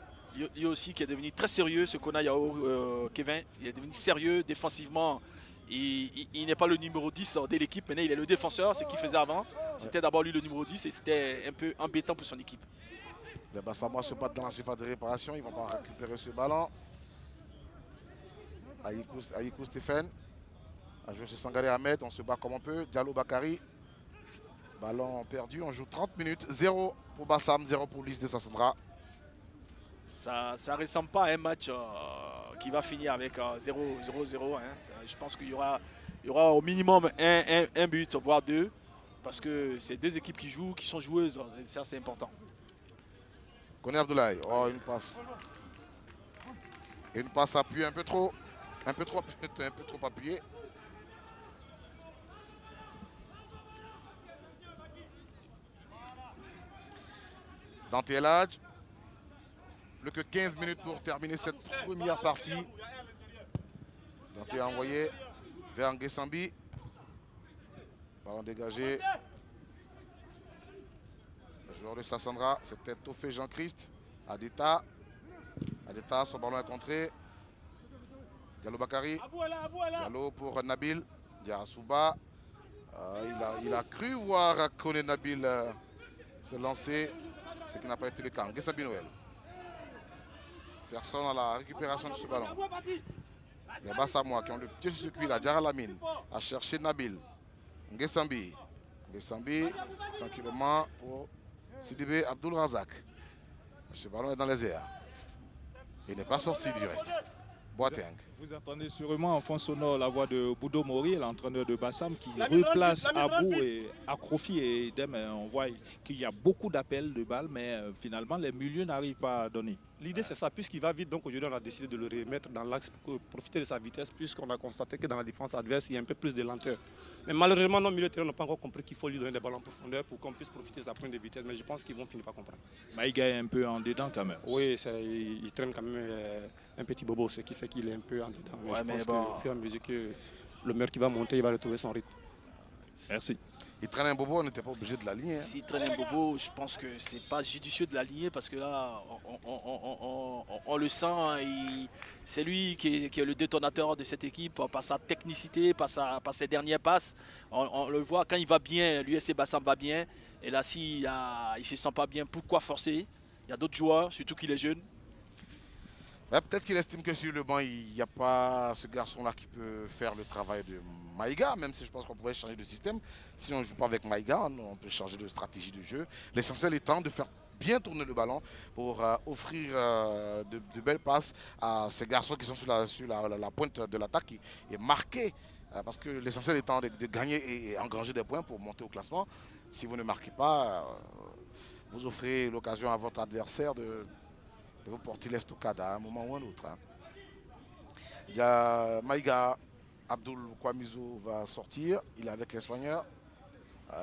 Il aussi qui est devenu très sérieux, ce Kona Yao Kevin. Il est devenu sérieux défensivement. Il n'est pas le numéro 10 de l'équipe, maintenant il est le défenseur, ce qu'il faisait avant. C'était d'abord lui le numéro 10 et c'était un peu embêtant pour son équipe. Les Bassamois se battent dans la surface de réparation, ils ne vont pas récupérer ce ballon. Aïkou Stéphane a joué sur Sangaré Ahmed, on se bat comme on peut. Diallo Bakary, ballon perdu, on joue 30 minutes, 0 pour Bassam, 0 pour Lys de Sassandra. Ça ne ressemble pas à un match qui va finir avec 0-0. Hein. Je pense qu'il y aura au minimum un but, voire deux. Parce que c'est deux équipes qui jouent, qui sont joueuses. Et ça, c'est important. Kone Abdoulaye. Oh, une passe. Une passe appuyée un peu trop appuyée. Dante El Hadj. Plus que 15 minutes pour terminer cette première partie. Dante a envoyé vers Nguessambi. Ballon dégagé. Le joueur de Sassandra, c'était Tofé Jean-Christ. Adeta. Adeta, son ballon est contré. Diallo Bakari. Diallo pour Nabil. Diarasouba. Il a cru voir Kone Nabil se lancer, ce qui n'a pas été le cas. Nguessambi Noël. Personne à la récupération de ce ballon. Les Bassamois qui ont le pied sur ce circuit là. Diarra Lamine a cherché Nabil. Nguessambi. Nguessambi tranquillement pour Sidibé Abdul Razak. Ce ballon est dans les airs. Il n'est pas sorti du reste. Boateng. Vous entendez sûrement en fond sonore la voix de Boudo Mori, l'entraîneur de Bassam, qui replace Abou et Akrofi et Idem. On voit qu'il y a beaucoup d'appels de balles, mais finalement les milieux n'arrivent pas à donner. L'idée c'est ça, puisqu'il va vite, donc aujourd'hui on a décidé de le remettre dans l'axe pour profiter de sa vitesse, puisqu'on a constaté que dans la défense adverse il y a un peu plus de lenteur. Mais malheureusement nos milieux de terrain n'ont pas encore compris qu'il faut lui donner des ballons en profondeur pour qu'on puisse profiter de sa pointe de vitesse, mais je pense qu'ils vont finir par comprendre. Maïga est un peu en dedans quand même. Oui, il traîne quand même un petit bobo, ce qui fait qu'il est un peu en dedans. Mais Ouais, je pense bon. qu'au fur et à mesure que le meilleur qui va monter, il va retrouver son rythme. Merci. Il traîne un bobo, on n'était pas obligé de l'aligner. S'il traîne un bobo, je pense que c'est pas judicieux de l'aligner parce que là, on le sent. C'est lui qui est le détonateur de cette équipe par sa technicité, par ses dernières passes. On le voit quand il va bien, l'USC Bassam va bien. Et là, s'il ne se sent pas bien, pourquoi forcer? Il y a d'autres joueurs, surtout qu'il est jeune. Ouais, peut-être qu'il estime que sur le banc, il n'y a pas ce garçon-là qui peut faire le travail de Maïga, même si je pense qu'on pourrait changer de système. Si on ne joue pas avec Maïga, on peut changer de stratégie de jeu. L'essentiel étant de faire bien tourner le ballon pour offrir de belles passes à ces garçons qui sont sur la pointe de l'attaque et marquer. Parce que l'essentiel étant de gagner et engranger des points pour monter au classement. Si vous ne marquez pas, vous offrez l'occasion à votre adversaire de vous porter l'estocade à un moment ou un autre. Il y a Maïga, Abdul Kwamizo va sortir. Il est avec les soigneurs.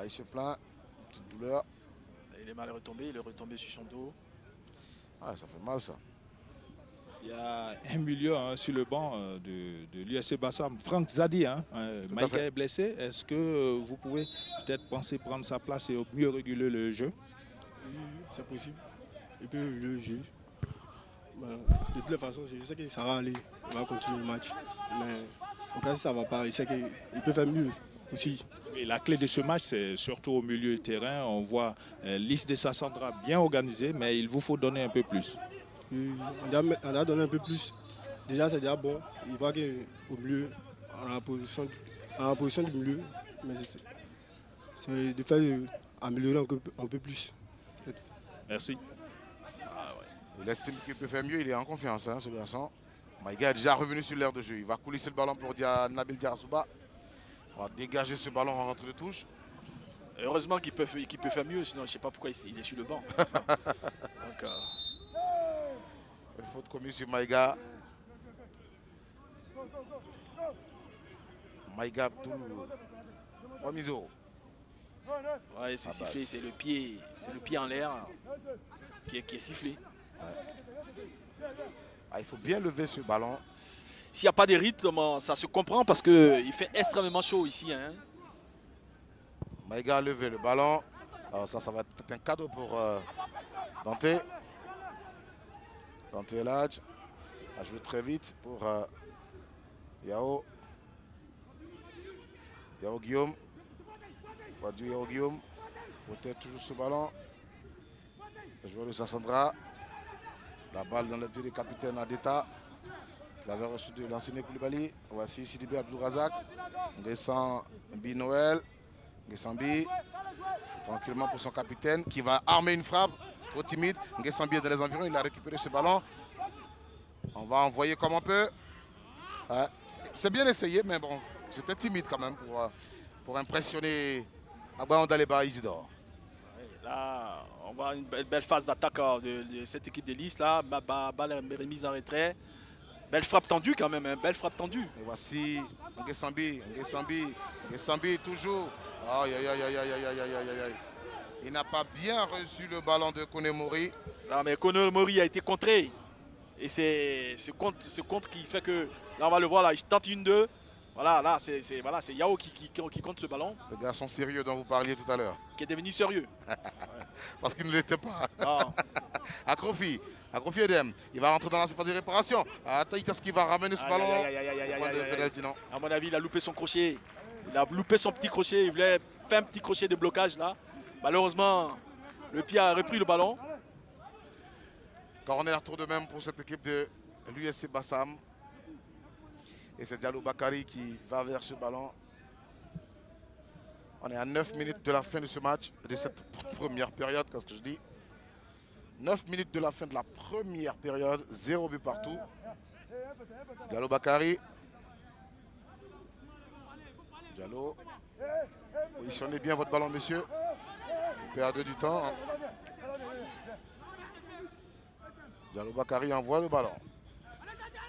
Il se plaint, une petite douleur. Il est mal retombé, il est retombé sur son dos. Ah, ça fait mal ça. Il y a un milieu sur le banc de l'USC Bassam, Franck Zadi. Maïga est blessé. Est-ce que vous pouvez peut-être penser prendre sa place et mieux réguler le jeu? Oui, c'est possible. Il peut le jeu. De toute façon, je sais que ça va aller. Il va continuer le match. Mais au cas où ça ne va pas, il sait qu'il peut faire mieux aussi. Et la clé de ce match, c'est surtout au milieu de terrain. On voit l'IS de Sassandra bien organisée, mais il vous faut donner un peu plus. Oui, on a donné un peu plus. Déjà, c'est déjà bon. Il voit qu'au milieu, en la position du milieu, mais c'est de faire améliorer un peu plus. Merci. Il estime qu'il peut faire mieux, il est en confiance, ce garçon. Maïga est déjà revenu sur l'aire de jeu. Il va coulisser le ballon pour Nabil Diarasouba. On va dégager ce ballon en rentrée de touche. Heureusement qu'il peut faire mieux, sinon je ne sais pas pourquoi il est sur le banc. Donc, une faute commise sur Maïga. Maïga Abdul Kwamizo. ouais, c'est sifflé, c'est le pied en l'air qui est sifflé. Il faut bien lever ce ballon. S'il n'y a pas de rythme, ça se comprend parce qu'il fait extrêmement chaud ici. Maïga a levé le ballon. Alors ça va être peut-être un cadeau pour Dante. Dante El Hadj a joué très vite pour Yao. Yao Guillaume. Wadu Yao Guillaume. Peut-être toujours ce ballon. Le joueur de Sassandra. La balle dans le pied du capitaine Adeta. Il avait reçu de l'ancien Koulibaly. Voici Sidibé Abdul Razak. Nguessambi Noël. Nguessambi. Tranquillement pour son capitaine qui va armer une frappe. Trop timide. Nguessambi est dans les environs. Il a récupéré ce ballon. On va envoyer comme on peut. C'est bien essayé, mais bon, c'était timide quand même pour impressionner Agbaon Daleba Isidore. Là, on voit une belle phase d'attaque de cette équipe de l'IS. Là, balle remise en retrait. Belle frappe tendue quand même, belle frappe tendue. Et voici Nguessambi toujours. Aïe, aïe, aïe, aïe, aïe, aïe, aïe, aïe, aïe. Il n'a pas bien reçu le ballon de Kone Mori. Non, mais Kone Mori a été contré. Et c'est ce contre qui fait que, là on va le voir, là, il tente une 2. Voilà, là c'est Yao qui compte ce ballon. Le garçon sérieux dont vous parliez tout à l'heure. Qui est devenu sérieux. Parce qu'il ne l'était pas. Non. Akrofi Edem, il va rentrer dans la surface de réparation. Attends, qu'est-ce qu'il va ramener ce ballon? À mon avis, il a loupé son crochet. Il a loupé son petit crochet. Il voulait faire un petit crochet de blocage là. Malheureusement, le pied a repris le ballon. Corner tour de même pour cette équipe de l'USC Bassam. Et c'est Diallo Bakary qui va vers ce ballon. On est à 9 minutes de la fin de ce match, de cette première période, qu'est-ce que je dis? 9 minutes de la fin de la première période, 0 but partout. Diallo Bakary. Diallo. Positionnez bien votre ballon, monsieur. Vous perdez du temps. Hein. Diallo Bakary envoie le ballon.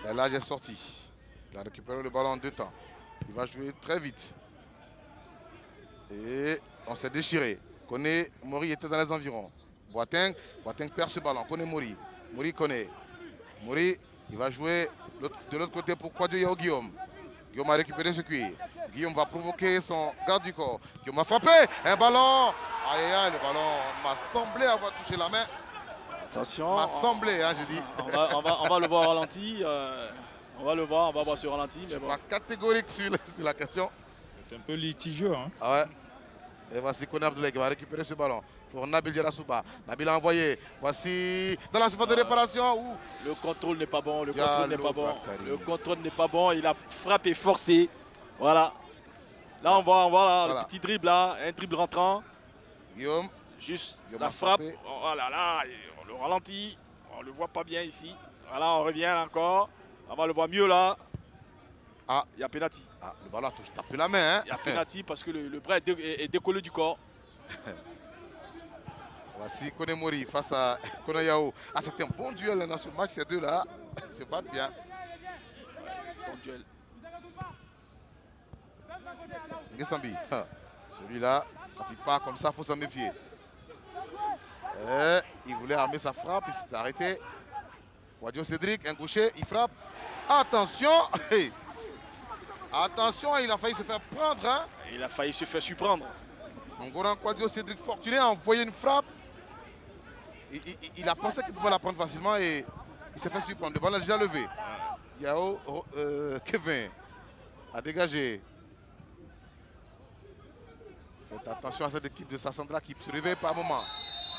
Et là, j'ai sorti. Il a récupéré le ballon en 2 temps. Il va jouer très vite. Et on s'est déchiré. Kone Mori était dans les environs. Boateng perd ce ballon. Kone Mori. Mori connaît. Mori, il va jouer de l'autre côté pour Kwadjo Yao Guillaume. Guillaume a récupéré ce cuir. Guillaume va provoquer son garde du corps. Guillaume a frappé. Un ballon. Aïe aïe, le ballon m'a semblé avoir touché la main. Attention. M'a semblé, hein, j'ai dit. On va le voir au ralenti. On va le voir, on va voir sur ralenti. Je suis pas catégorique sur la question. C'est un peu litigieux. Hein. Ah ouais. Et voici Kone Abdoulaye qui va récupérer ce ballon pour Nabil Djerasouba. Nabil a envoyé. Voici dans la surface de réparation. Le contrôle n'est pas bon. Le Diallo contrôle n'est pas bon. Bakary. Le contrôle n'est pas bon. Il a frappé forcé. Voilà. Là, on voit là, le petit dribble là. Un dribble rentrant. Guillaume. Juste Guillaume la a frappe. frappé. Oh là là. On le ralentit. On le voit pas bien ici. Voilà, on revient là encore. On va le voir mieux là. Ah. Il y a penalty. Ah, le ballon a tapé la main. Hein. Il y a penalty parce que le bras est décollé du corps. Voici Kone Mori face à Kone Yao. Ah, c'était un bon duel dans ce match, ces deux-là se battent bien. Bon duel. Ngesambi, celui-là, quand il part comme ça, il faut s'en méfier. Et il voulait armer sa frappe, il s'est arrêté. Kwadjo Cédric, un gaucher, il frappe. Attention. Attention, il a failli se faire prendre. Hein. Il a failli se faire surprendre. Ngoran Kwadjo Cédric Fortuné a envoyé une frappe. Il a pensé qu'il pouvait la prendre facilement et il s'est fait surprendre. Le ballon est déjà levé. Yao Kevin a dégagé. Faites attention à cette équipe de Sassandra qui se réveille par moment.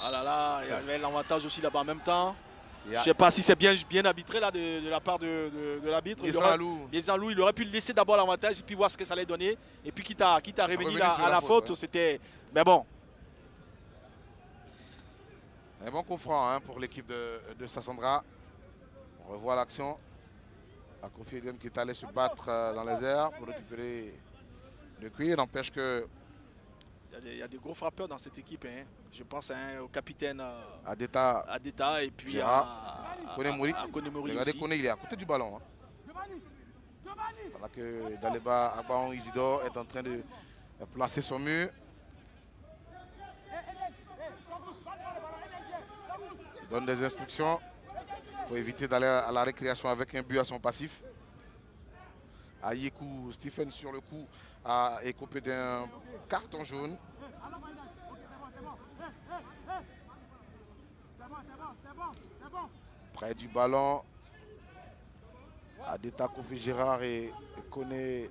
Ah là là, il y avait l'avantage aussi là-bas en même temps. Je ne sais pas si c'est bien arbitré là de la part de l'arbitre. Liezanlou, il aurait pu laisser d'abord l'avantage et puis voir ce que ça allait donner. Et puis quitte à revenir à la faute, c'était... Mais bon. Un bon coup franc hein, pour l'équipe de Sassandra. On revoit l'action. Akrofi Edem qui est allé se battre dans les airs pour récupérer le cuir. N'empêche que... Il y a des gros frappeurs dans cette équipe. Hein. Je pense au capitaine Adeta et puis Kone Mori. Kone Mori. Regardez aussi. Kone, il est à côté du ballon. Hein. Voilà que Daleba Agbaon Isidore est en train de placer son mur. Il donne des instructions. Il faut éviter d'aller à la récréation avec un but à son passif. Ayekou Stephen sur le coup a écopé d'un carton jaune. Près du ballon, Adeta Kofi Gérard et Kone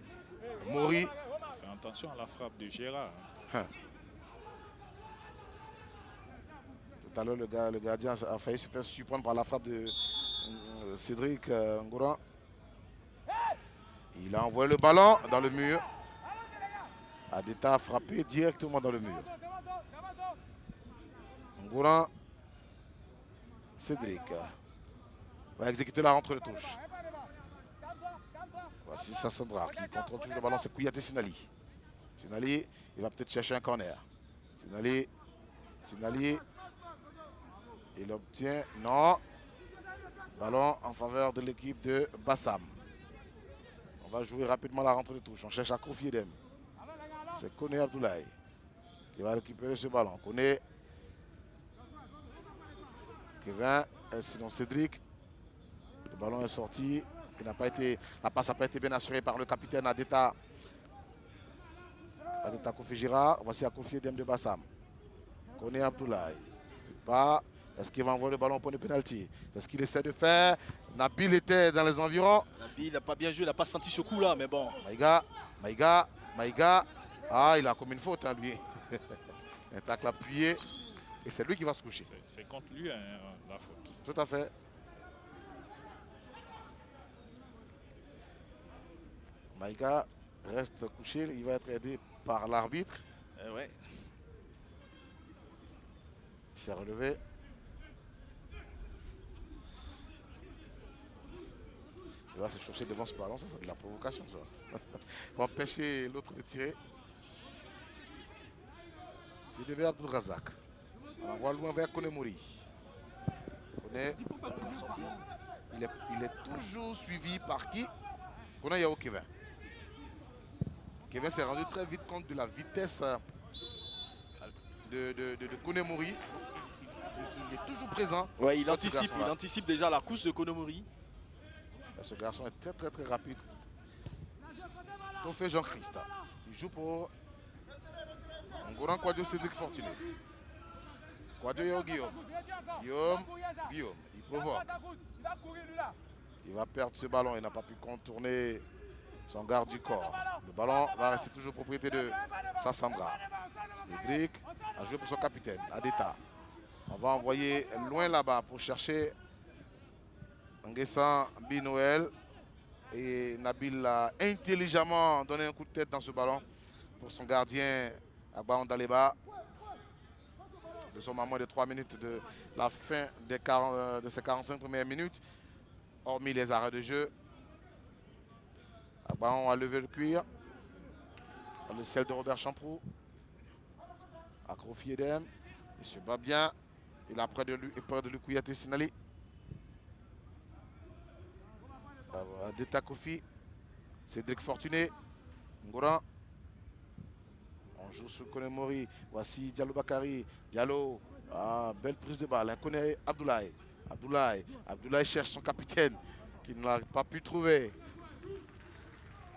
Mori. Fais attention à la frappe de Gérard. Hein. Tout à l'heure, le gardien a failli se faire surprendre par la frappe de Cédric Ngoran. Il a envoyé le ballon dans le mur. Adeta a frappé directement dans le mur. Ngoran, Cédric va exécuter la rentre de touche. Voici Sassandra qui contrôle toujours le ballon. C'est Kouyaté Sinali. Sinali, il va peut-être chercher un corner. Sinali, il obtient. Non. Ballon en faveur de l'équipe de Bassam. On va jouer rapidement la rentre de touche. On cherche Akrofi Edem. C'est Kone Abdoulaye qui va récupérer ce ballon. Kone Kevin, sinon Cédric. Le ballon est sorti. La passe n'a pas été bien assurée par le capitaine Adeta. Adeta Kofijira. Voici à confier Dem de Bassam. Koné Abdoulaye. Est-ce qu'il va envoyer le ballon au point de pénalty? C'est ce qu'il essaie de faire. Nabil était dans les environs. Nabil n'a pas bien joué, il n'a pas senti ce coup-là, mais bon. Maïga. Ah, il a commis une faute, hein, lui. Un tacle appuyé. Et c'est lui qui va se coucher. C'est contre lui, hein, la faute. Tout à fait. Maïga reste couché. Il va être aidé par l'arbitre. Ouais. Il s'est relevé. Il va se chercher devant ce ballon. Ça, c'est de la provocation, ça. Pour empêcher l'autre de tirer. C'est Sidibé Abdul Razak. On envoie loin vers Konemori. Il est toujours suivi par qui? Kone Yao Kevin. Kevin s'est rendu très vite compte de la vitesse de Konemori. Il est toujours présent. Ouais, il anticipe déjà la course de Konemori. Ce garçon est très très très rapide. Tofé Jean-Christ. Il joue pour Ngoran Kwadjo Cédric Fortuné. Kwadjo Guillaume. Guillaume. Il provoque. Il va perdre ce ballon. Il n'a pas pu contourner son garde du corps. Le ballon va rester toujours propriété de Sassandra. Cédric a joué pour son capitaine, Adeta. On va envoyer loin là-bas pour chercher Nguessan Binoël. Et Nabil a intelligemment donné un coup de tête dans ce ballon pour son gardien Agbaon Daleba. Nous sommes à moins de 3 minutes de la fin de ces 45 premières minutes, hormis les arrêts de jeu. Agbaon a levé le cuir. Le sel de Robert Champrou. Akrofi Edem. Il se bat bien. Il a peur de lui Kouyaté Sinali. Adeta Kofi. Cédric Fortuné. Ngoran. On joue sur Konemori. Voici Diallo Bakari. Diallo. Ah, belle prise de balle. Koné Abdoulaye. Abdoulaye cherche son capitaine qui ne l'a pas pu trouver.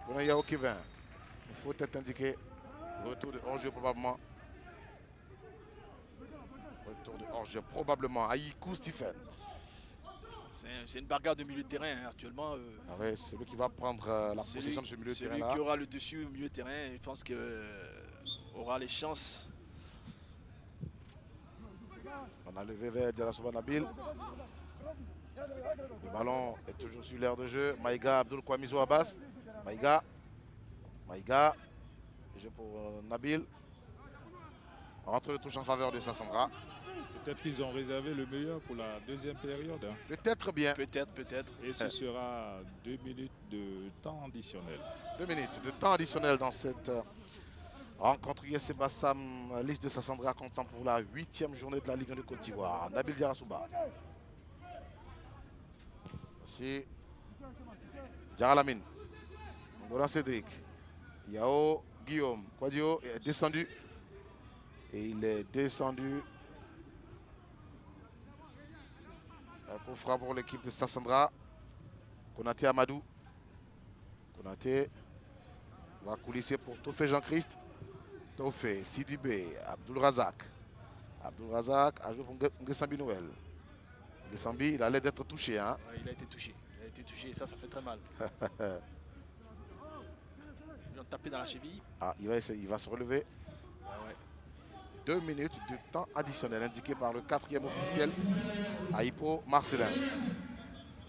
Koné Yao Kevin. Il faut être indiqué. Retour de hors-jeu probablement. Retour de hors-jeu probablement. Aïkou Stephen. C'est une bagarre de milieu de terrain hein, actuellement. Ah ouais, c'est lui qui va prendre la possession de ce milieu de terrain là. Celui qui aura le dessus au milieu de terrain, je pense qu'il aura les chances. On a levé vers Diarra Nabil. Le ballon est toujours sur l'aire de jeu. Maïga Abdul Kwamizo Abbas. Maïga. Jeu pour Nabil. On rentre le touche en faveur de Sassandra. Peut-être qu'ils ont réservé le meilleur pour la deuxième période. Hein. Peut-être bien. Peut-être. Et ce sera 2 minutes de temps additionnel. 2 minutes de temps additionnel dans cette rencontre USC Bassam, liste de Sassandra comptant pour la 8e journée de la Ligue 1 de Côte d'Ivoire. Nabil Diarra-Souba. Voici Diarra Lamine. Ngoran Cédric. Yao Guillaume. Kwadjo est descendu. Et il est descendu. Un coup franc pour l'équipe de Sassandra. Konaté Amadou. Konaté va coulisser pour Tofé Jean-Christ. Tofé, Sidibé, Abdul Razak. Abdul Razak a joué pour Nguessambi Noël. Nguessambi, il a l'air d'être touché. Hein? Ouais, il a été touché et ça fait très mal. Ils ont tapé dans la cheville. Ah, il va se relever. Ah ouais. 2 minutes de temps additionnel indiqué par le 4e officiel, Aïpo Marcelin.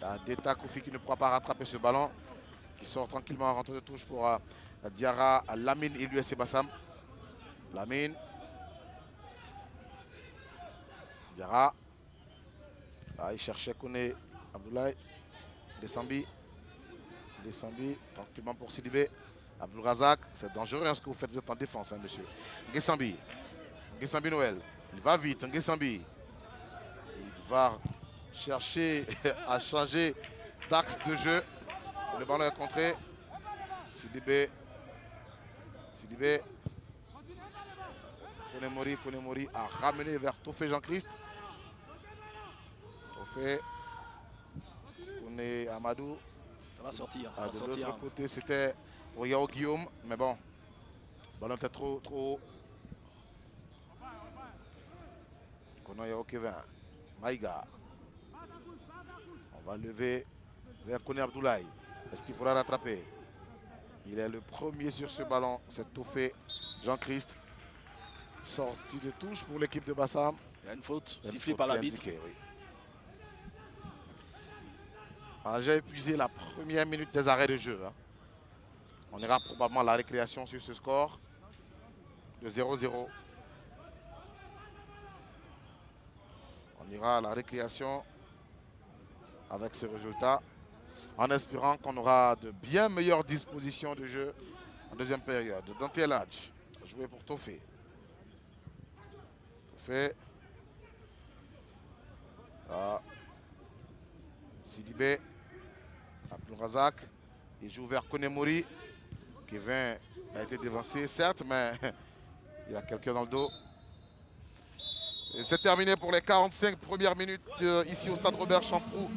Adeta Kofi qui ne pourra pas rattraper ce ballon, qui sort tranquillement en rentrée de touche pour Diarra Lamine et l'USC Bassam. Lamine. Diarra. Ah, il cherchait Koné Abdoulaye. Dessambi, tranquillement pour Sidibé. Abdul Razak, c'est dangereux hein, ce que vous faites en défense, hein, monsieur. Nguessambi Noël, il va vite, Nguessambi. Il va chercher à changer d'axe de jeu. Le ballon est contré. Sidibé. Konemori a ramené vers Tofé Jean-Christ. fait. On est Amadou. Ça va sortir. Ça Ah, va de sortir. l'autre côté, c'était pour Yao Guillaume. Mais bon, le ballon était trop haut. Kono Yao Kevin. Maïga. On va lever vers Kone Abdoulaye. Est-ce qu'il pourra rattraper? Il est le premier sur ce ballon. C'est Tofé Jean-Christ. Sortie de touche pour l'équipe de Bassam. Il y a une faute Une sifflée faute par l'arbitre. indiquée, oui. Alors, j'ai épuisé la première minute des arrêts de jeu. Hein. On ira probablement à la récréation sur ce score de 0-0. On ira à la récréation avec ce résultat en espérant qu'on aura de bien meilleures dispositions de jeu en deuxième période. Dante Eladj a joué pour Tofé. Tofé. Ah. Sidibé. Abdul Razak. Il joue vers Konemori. Kevin a été dévancé, certes, mais il y a quelqu'un dans le dos. Et c'est terminé pour les 45 premières minutes ici au stade Robert Champroux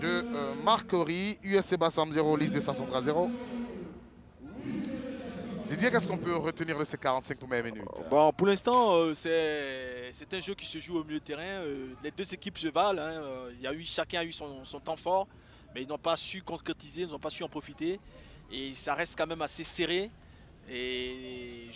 de Marcory. USC Bassam 0, Lys de Sassandra 0. Didier, qu'est-ce qu'on peut retenir de ces 45 premières minutes? Bon, pour l'instant, c'est un jeu qui se joue au milieu de terrain. Les deux équipes se valent. Hein. Chacun a eu son temps fort, mais ils n'ont pas su concrétiser, ils n'ont pas su en profiter. Et ça reste quand même assez serré. Et